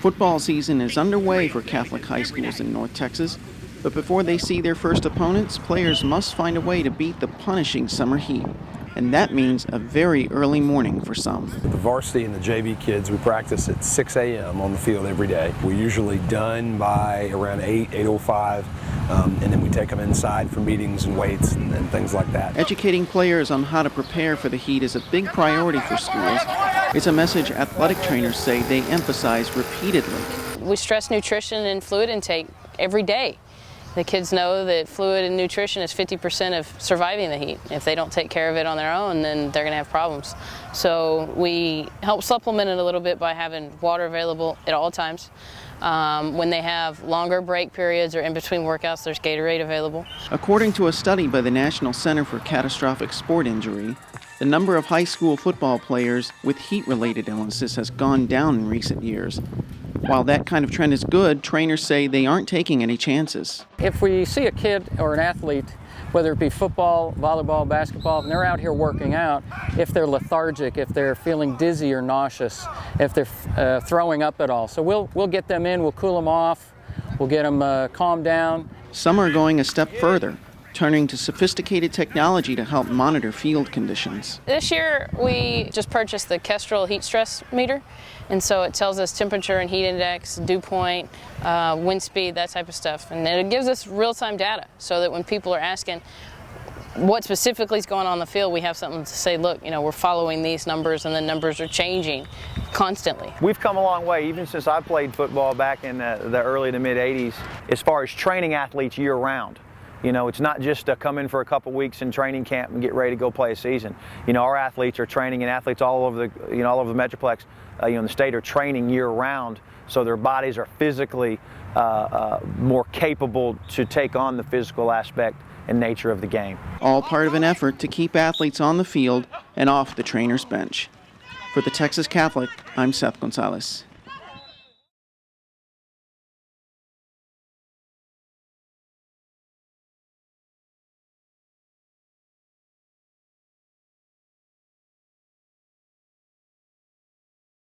Football season is underway for Catholic high schools in North Texas, but before they see their first opponents, players must find a way to beat the punishing summer heat. And that means a very early morning for some. The varsity and the JV kids, we practice at 6 a.m. on the field every day. We're usually done by around 8:05, and then we take them inside for meetings and weights and things like that. Educating players on how to prepare for the heat is a big priority for schools. It's a message athletic trainers say they emphasize repeatedly. We stress nutrition and fluid intake every day. The kids know that fluid and nutrition is 50% of surviving the heat. If they don't take care of it on their own, then they're going to have problems. So we help supplement it a little bit by having water available at all times. When they have longer break periods or in between workouts, there's Gatorade available. According to a study by the National Center for Catastrophic Sport Injury, the number of high school football players with heat-related illnesses has gone down in recent years. While that kind of trend is good, trainers say they aren't taking any chances. If we see a kid or an athlete, whether it be football, volleyball, basketball, and they're out here working out, if they're lethargic, if they're feeling dizzy or nauseous, if they're throwing up at all. So we'll get them in, we'll cool them off, we'll get them calmed down. Some are going a step further, turning to sophisticated technology to help monitor field conditions. This year we just purchased the Kestrel heat stress meter, and so it tells us temperature and heat index, dew point, wind speed, that type of stuff. And it gives us real-time data so that when people are asking what specifically is going on in the field, we have something to say, look, we're following these numbers and the numbers are changing constantly. We've come a long way, even since I played football back in the early to mid-'80s, as far as training athletes year-round. It's not just come in for a couple weeks in training camp and get ready to go play a season. Our athletes are training, and athletes all over the, all over the Metroplex, in the state are training year-round, so their bodies are physically more capable to take on the physical aspect and nature of the game. All part of an effort to keep athletes on the field and off the trainer's bench. For the Texas Catholic, I'm Seth Gonzalez.